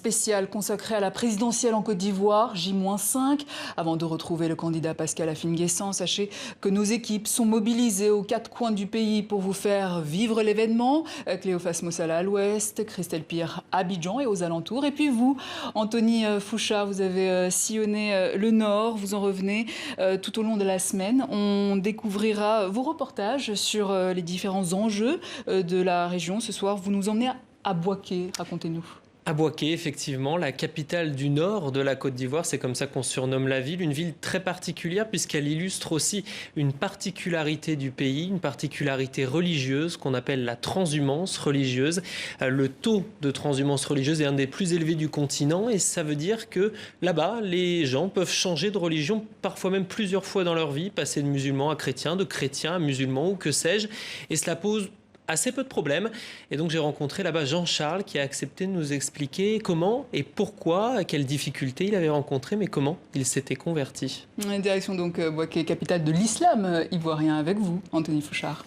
spécial consacré à la présidentielle en Côte d'Ivoire, J-5. Avant de retrouver le candidat Pascal Afine-Guessant, sachez que nos équipes sont mobilisées aux 4 coins du pays pour vous faire vivre l'événement. Cléophas Mossala à l'ouest, Christelle Pire à Abidjan et aux alentours. Et puis vous, Anthony Fouchard, vous avez sillonné le nord, vous en revenez tout au long de la semaine. On découvrira vos reportages sur les différents enjeux de la région. Ce soir, vous nous emmenez à Bouaké, racontez-nous. À Bouaké, effectivement, la capitale du nord de la Côte d'Ivoire, c'est comme ça qu'on surnomme la ville. Une ville très particulière puisqu'elle illustre aussi une particularité du pays, une particularité religieuse qu'on appelle la transhumance religieuse. Le taux de transhumance religieuse est un des plus élevés du continent et ça veut dire que là-bas, les gens peuvent changer de religion parfois même plusieurs fois dans leur vie, passer de musulmans à chrétiens, de chrétiens à musulmans ou que sais-je. Et cela pose assez peu de problèmes. Et donc j'ai rencontré là-bas Jean-Charles qui a accepté de nous expliquer comment et pourquoi, quelles difficultés il avait rencontrées, mais comment il s'était converti. Direction donc Bouaké, capitale de l'islam ivoirien, avec vous, Anthony Fouchard.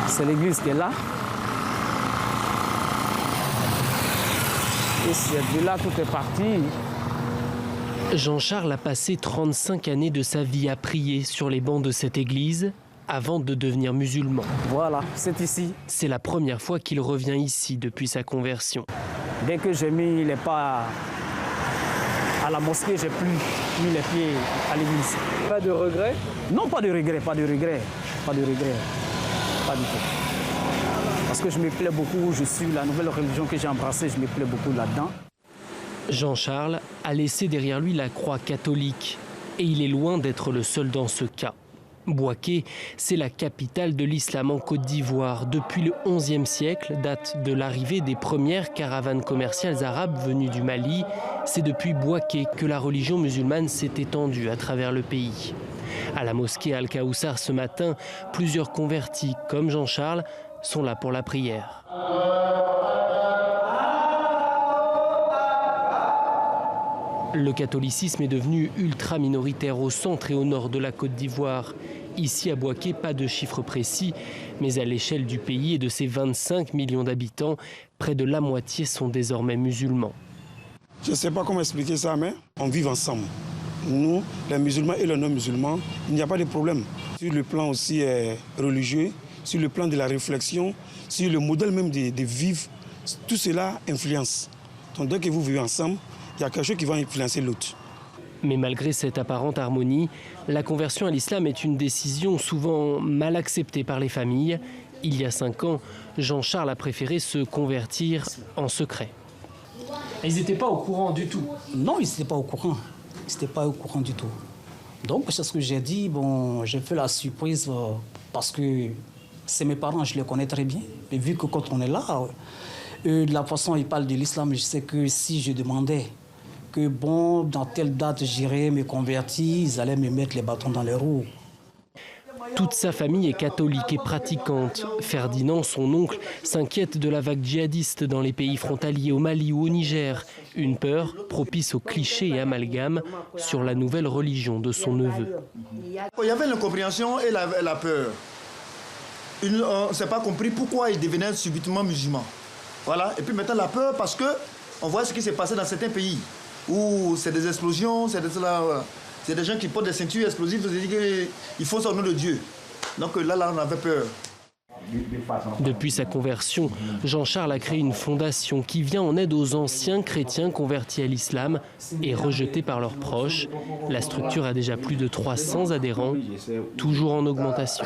C'est l'église qui est là. Et c'est de là tout est parti. Jean-Charles a passé 35 années de sa vie à prier sur les bancs de cette église avant de devenir musulman. Voilà, c'est ici. C'est la première fois qu'il revient ici depuis sa conversion. Dès que j'ai mis les pas à la mosquée, j'ai plus mis les pieds à l'église. Pas de regret? Non, pas de regret, pas de regret, pas de regret, pas du tout. Parce que je me plais beaucoup, je suis la nouvelle religion que j'ai embrassée, je me plais beaucoup là-dedans. Jean-Charles a laissé derrière lui la croix catholique et il est loin d'être le seul dans ce cas. Bouaké, c'est la capitale de l'islam en Côte d'Ivoire. Depuis le XIe siècle, date de l'arrivée des premières caravanes commerciales arabes venues du Mali. C'est depuis Bouaké que la religion musulmane s'est étendue à travers le pays. À la mosquée Al-Kaoussar ce matin, plusieurs convertis, comme Jean-Charles, sont là pour la prière. Le catholicisme est devenu ultra minoritaire au centre et au nord de la Côte d'Ivoire. Ici à Bouaké, pas de chiffre précis, mais à l'échelle du pays et de ses 25 millions d'habitants, près de la moitié sont désormais musulmans. Je ne sais pas comment expliquer ça, mais on vit ensemble. Nous, les musulmans et les non-musulmans, il n'y a pas de problème. Sur le plan aussi religieux, sur le plan de la réflexion, sur le modèle même de vivre, tout cela influence. Donc dès que vous vivez ensemble, il y a quelque chose qui va influencer l'autre. Mais malgré cette apparente harmonie, la conversion à l'islam est une décision souvent mal acceptée par les familles. Il y a 5 ans, Jean-Charles a préféré se convertir en secret. Ils n'étaient pas au courant du tout? Non, ils n'étaient pas au courant. Ils n'étaient pas au courant du tout. Donc, c'est ce que j'ai dit. Bon, j'ai fait la surprise parce que c'est mes parents, je les connais très bien. Mais vu que quand on est là, de la façon dont ils parlent de l'islam, je sais que si je demandais que bon, dans telle date j'irais me convertir, ils allaient me mettre les bâtons dans les roues. Toute sa famille est catholique et pratiquante. Ferdinand, son oncle, s'inquiète de la vague djihadiste dans les pays frontaliers, au Mali ou au Niger. Une peur propice aux clichés et amalgames sur la nouvelle religion de son neveu. Il y avait l'incompréhension et la peur. On ne s'est pas compris pourquoi il devenait subitement musulman. Voilà. Et puis maintenant la peur parce qu'on voit ce qui s'est passé dans certains pays où c'est des explosions, c'est des gens qui portent des ceintures explosives, ils font ça au nom de Dieu. Donc là on avait peur. Depuis sa conversion, Jean-Charles a créé une fondation qui vient en aide aux anciens chrétiens convertis à l'islam et rejetés par leurs proches. La structure a déjà plus de 300 adhérents, toujours en augmentation.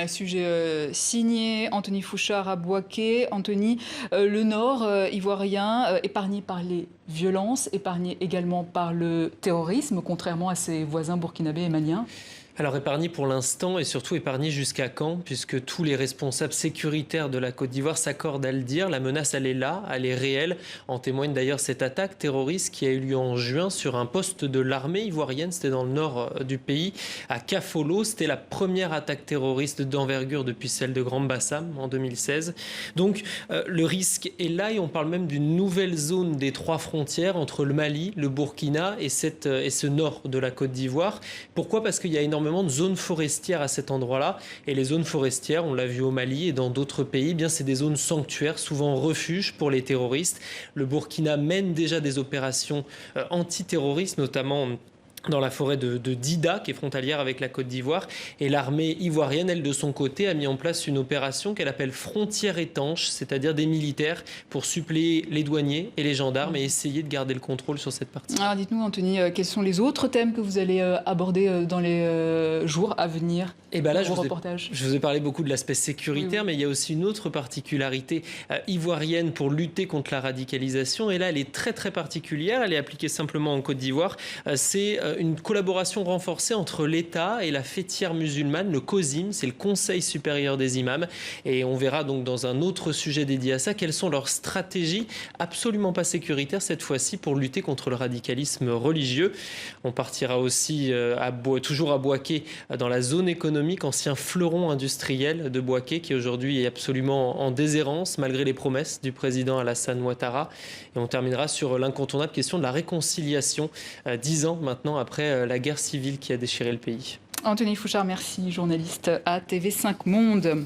Sujet signé Anthony Fouchard à Bouaké. Anthony, le nord ivoirien épargné par les violences, épargné également par le terrorisme, contrairement à ses voisins burkinabés et maliens. Alors épargné pour l'instant et surtout épargné jusqu'à quand, puisque tous les responsables sécuritaires de la Côte d'Ivoire s'accordent à le dire. La menace, elle est là, elle est réelle. En témoigne d'ailleurs cette attaque terroriste qui a eu lieu en juin sur un poste de l'armée ivoirienne. C'était dans le nord du pays, à Kafolo. C'était la première attaque terroriste d'envergure depuis celle de Grand Bassam en 2016. Donc le risque est là et on parle même d'une nouvelle zone des 3 frontières entre le Mali, le Burkina et ce nord de la Côte d'Ivoire. Pourquoi ? Parce qu'il y a énormément énormément de zones forestières à cet endroit-là. Et les zones forestières, on l'a vu au Mali et dans d'autres pays, eh bien c'est des zones sanctuaires, souvent refuges pour les terroristes. Le Burkina mène déjà des opérations antiterroristes, notamment dans la forêt de Dida, qui est frontalière avec la Côte d'Ivoire. Et l'armée ivoirienne, elle, de son côté, a mis en place une opération qu'elle appelle Frontières étanches, c'est-à-dire des militaires pour suppléer les douaniers et les gendarmes et essayer de garder le contrôle sur cette partie. Alors dites-nous, Anthony, quels sont les autres thèmes que vous allez aborder dans les jours à venir? Et bien là, je vous ai parlé beaucoup de l'aspect sécuritaire, oui. Mais il y a aussi une autre particularité ivoirienne pour lutter contre la radicalisation. Et là, elle est très très particulière. Elle est appliquée simplement en Côte d'Ivoire. C'est une collaboration renforcée entre l'État et la fêtière musulmane, le COSIM, c'est le Conseil supérieur des imams. Et on verra donc dans un autre sujet dédié à ça quelles sont leurs stratégies absolument pas sécuritaires cette fois-ci pour lutter contre le radicalisme religieux. On partira aussi toujours à Bouaké, dans la zone économique, ancien fleuron industriel de Bouaké qui aujourd'hui est absolument en déshérence malgré les promesses du président Alassane Ouattara. Et on terminera sur l'incontournable question de la réconciliation, 10 ans maintenant après la guerre civile qui a déchiré le pays. Anthony Fouchard, merci, journaliste à TV5 Monde.